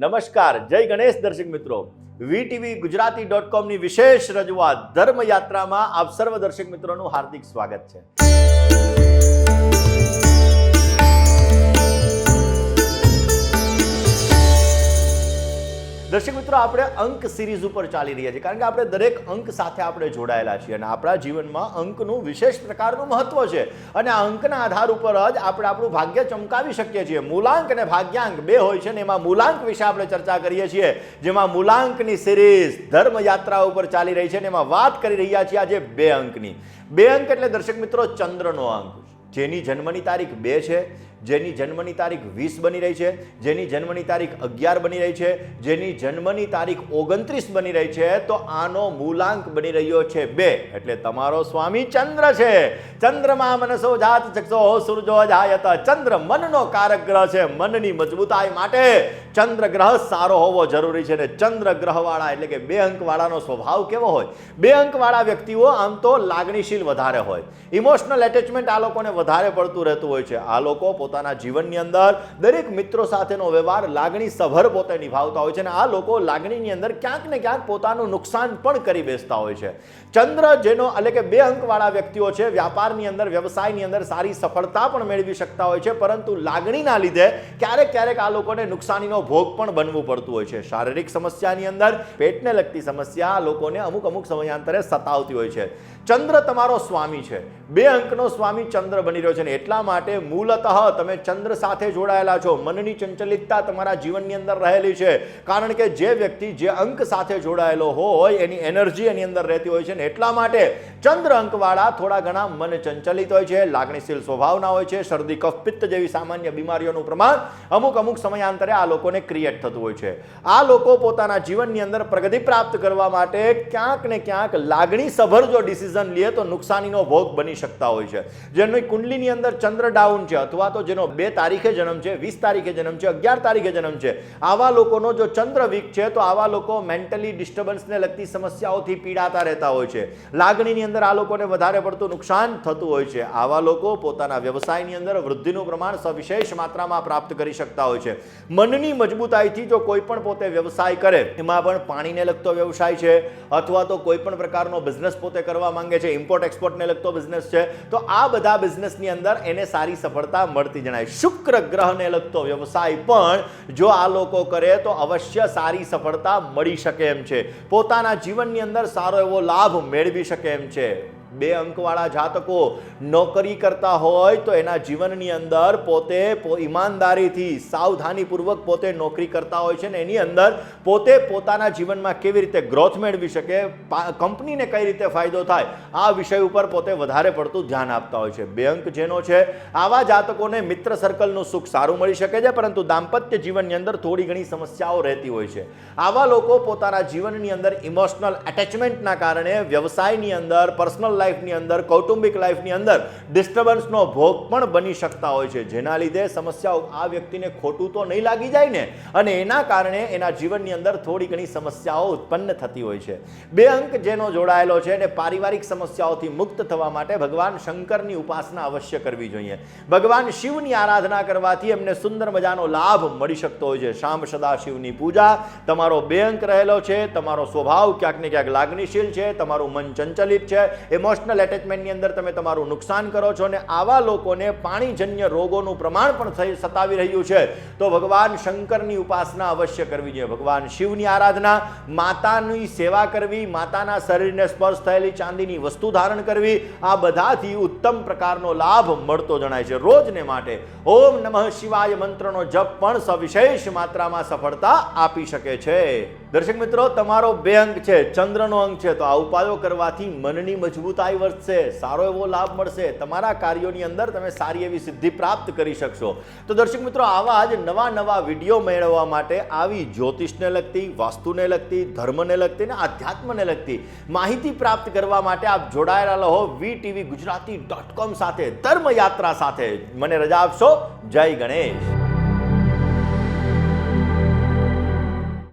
નમસ્કાર, જય ગણેશ દર્શક મિત્રો. વીટીવી ગુજરાતી.com ની વિશેષ રજૂઆત ધર્મ યાત્રામાં આપ સર્વ દર્શક મિત્રોનું હાર્દિક સ્વાગત છે. દર્શક મિત્રો, આપણે અંક સિરીઝ ઉપર ચાલી રહ્યા છીએ કારણ કે આપણે દરેક અંક સાથે આપણે જોડાયેલા છીએ અને આપણા જીવનમાં અંકનું વિશેષ પ્રકારનું મહત્વ છે અને આ અંકના આધાર ઉપર જ આપણે આપણું ભાગ્ય ચમકાવી શકીએ છીએ. મૂલાંક અને ભાગ્યાંક બે હોય છે ને એમાં મૂલાંક વિશે આપણે ચર્ચા કરીએ છીએ, જેમાં મૂલાંકની સિરીઝ ધર્મ યાત્રા ઉપર ચાલી રહી છે અને એમાં વાત કરી રહ્યા છીએ આજે બે અંકની. બે અંક એટલે દર્શક મિત્રો ચંદ્રનો અંક, જેની જન્મની તારીખ 2 છે, જેની જન્મની તારીખ 20 બની રહી છે, જેની જન્મની તારીખ 11 બની રહી છે, જેની જન્મની તારીખ 29 બની રહી છે, તો આનો મૂલાંક બની રહ્યો છે 2. એટલે તમારો સ્વામી ચંદ્ર છે. ચંદ્રમા મનસો જાત ચક્ષો સૂરજો જાયત. ચંદ્ર મનનો કારક ગ્રહ છે. મનની મજબૂતાઈ માટે ચંદ્ર ગ્રહ સારો હોવો જરૂરી છે. ને ચંદ્ર ગ્રહવાળા એટલે કે 2 અંકવાળાનો સ્વભાવ કેવો હોય? 2 અંકવાળા વ્યક્તિઓ આમ તો લાગણીશીલ વધારે હોય, ઇમોશનલ એટેચમેન્ટ આ લોકોને વધારે પડતું રહેતું હોય છે. આ લોકો પોતાના જીવનની અંદર દરેક મિત્રો સાથેનો વ્યવહાર લાગણી સભર પોતે નિભાવતા હોય છે અને આ લોકો લાગણીની અંદર ક્યાંક ને ક્યાંક પોતાનું નુકસાન પણ કરી બેસતા હોય છે. ચંદ્ર જેનો એટલે કે 2 અંકવાળા વ્યક્તિઓ છે, વ્યાપારની અંદર વ્યવસાયની અંદર સારી સફળતા પણ મેળવી શકતા હોય છે, પરંતુ લાગણીના લીધે ક્યારેક ક્યારેક આ લોકોને નુકસાનીનો ભોગ પણ બનવું પડતું હોય છે. શારીરિક સમસ્યાની અંદર પેટને લગતી સમસ્યા આ લોકોને અમુક સમયાંતરે સતાવતી હોય છે. ચંદ્ર તમારો સ્વામી છે. 2 અંકનો સ્વામી ચંદ્ર બની રહ્યો છે ને એટલા માટે મૂલતઃ તમે ચંદ્ર સાથે જોડાયેલા છો. મનની ચંચલિતતા તમારા જીવનની અંદર રહેલી છે, કારણ કે જે વ્યક્તિ જે અંક સાથે જોડાયેલો હોય એની એનર્જી એની અંદર રહેતી હોય છે ને એટલા માટે ચંદ્ર અંકવાળા થોડા ઘણા મન ચંચલિત હોય છે, લાગણીશીલ સ્વભાવના હોય છે. શરદી, કફ, પિત્ત જેવી સામાન્ય બીમારીઓનું પ્રમાણ અમુક સમયાંતરે આ લોકોને ક્રિએટ થતું હોય છે. આ લોકો પોતાના જીવનની અંદર પ્રગતિ પ્રાપ્ત કરવા માટે ક્યાંક ને ક્યાંક લાગણી સભર જો ડિસિઝન લે તો નુકસાનીનો ભોગ બની શકતા હોય છે. જેની કુંડલીની અંદર ચંદ્ર ડાઉન છે અથવા તો જેનો 2 તારીખે જન્મ છે, 20 તારીખે જન્મ છે, 11 તારીખે જન્મ છે, આવા લોકોનો જો ચંદ્ર વીક છે તો આવા લોકો મેન્ટલી ડિસ્ટર્બન્સને લગતી સમસ્યાઓથી પીડાતા રહેતા હોય છે. લાગણીની અંદર આ લોકોને વધારે પડતું નુકસાન થતું હોય છે. આવા લોકો પોતાના વ્યવસાયની અંદર વૃદ્ધિનું પ્રમાણ સવિશેષ માત્રામાં પ્રાપ્ત કરી શકતા હોય છે. મનની મજબૂતાઈથી જો કોઈ પણ પોતે વ્યવસાય કરે, એમાં પણ પાણીને લગતો વ્યવસાય છે અથવા તો કોઈ પણ પ્રકારનો બિઝનેસ પોતે કરવા માંગે છે, ઇમ્પોર્ટ એક્સપોર્ટને લગતો બિઝનેસ છે, તો આ બધા બિઝનેસની અંદર એને સારી સફળતા મળતી જણાય. શુક્ર ગ્રહને લગતો વ્યવસાય પણ જો આ લોકો કરે તો અવશ્ય સારી સફળતા મળી શકે એમ છે. પોતાના જીવનની અંદર સારો એવો લાભ મેળવી શકે એમ છે. 2 અંકવાળા જાતકો નોકરી કરતા હોય તો એના જીવનની અંદર પોતે ઈમાનદારીથી સાવધાનીપૂર્વક પોતે નોકરી કરતા હોય છે ને એની અંદર પોતે પોતાના જીવનમાં કેવી રીતે ગ્રોથ મેળવી શકે, કંપનીને કઈ રીતે ફાયદો થાય, આ વિષય ઉપર પોતે વધારે પડતું ધ્યાન આપતા હોય છે. 2 અંક જેનો છે આવા જાતકોને મિત્ર સર્કલનું સુખ સારું મળી શકે છે, પરંતુ દાંપત્ય જીવનની અંદર થોડી ઘણી સમસ્યાઓ રહેતી હોય છે. આવા લોકો પોતાના જીવનની અંદર ઇમોશનલ એટેચમેન્ટના કારણે વ્યવસાયની અંદર, પર્સનલ લાઈફની અંદર, કૌટુંબિક લાઈફની અંદર ડિસ્ટર્બન્સનો ભોગ પણ બની શકતા હોય છે, જેના લીધે સમસ્યાઓ આ વ્યક્તિને ખોટું તો નહીં લાગી જાય ને, અને એના કારણે એના જીવનની અંદર થોડી ઘણી સમસ્યાઓ ઉત્પન્ન થતી હોય છે. 2 અંક જેનો જોડાયેલો છે અને પારિવારિક સમસ્યાઓથી મુક્ત થવા માટે ભગવાન શંકરની ઉપાસના અવશ્ય કરવી જોઈએ. ભગવાન શિવની આરાધના કરવાથી એમને સુંદર મજાનો લાભ મળી શકતો હોય છે. શામ સદાશિવની પૂજા. તમારો 2 અંક રહેલો છે, તમારો સ્વભાવ ક્યાંક ને ક્યાંક લાગણીશીલ છે, તમારું મન ચંચલિત છે, ઇમોશનલ એટેચમેન્ટની અંદર તમે તમારું નુકસાન કરો છો અને આવા લોકોને પાણીજન્ય રોગોનું પ્રમાણ પણ સતાવી રહ્યું છે, તો ભગવાન શંકરની ઉપાસના અવશ્ય કરવી જોઈએ. ભગવાન શિવની આરાધના, માતાની સેવા કરવી, માતાના શરીરને સ્પર્શ થયેલી ચાંદીની વસ્તુ ધારણ કરવી, આ બધાથી ઉત્તમ પ્રકારનો લાભ મળતો જણાય છે. રોજને માટે ઓમ નમઃ શિવાય મંત્રનો જપ પણ સવિશેષ માત્રામાં સફળતા આપી શકે છે. દર્શક મિત્રો, તમારો 2 અંક છે, ચંદ્રનો અંક છે, તો આ ઉપાયો કરવાથી મનની મજબૂતાઈ વધશે, સારો એવો લાભ મળશે, તમારા કાર્યોની અંદર તમે સારી એવી સિદ્ધિ પ્રાપ્ત કરી શકશો. તો દર્શક મિત્રો, આવા જ નવા વિડીયો મેળવવા માટે આવી જ્યોતિષને લગતી, વાસ્તુને લગતી, ધર્મને લગતી અને આધ્યાત્મને લગતી માહિતી પ્રાપ્ત કરવા માટે આપ જોડાયેલા રહો વીટીવી ગુજરાતી.com સાથે, ધર્મ યાત્રા સાથે. મને રજા આપશો. જય ગણેશ.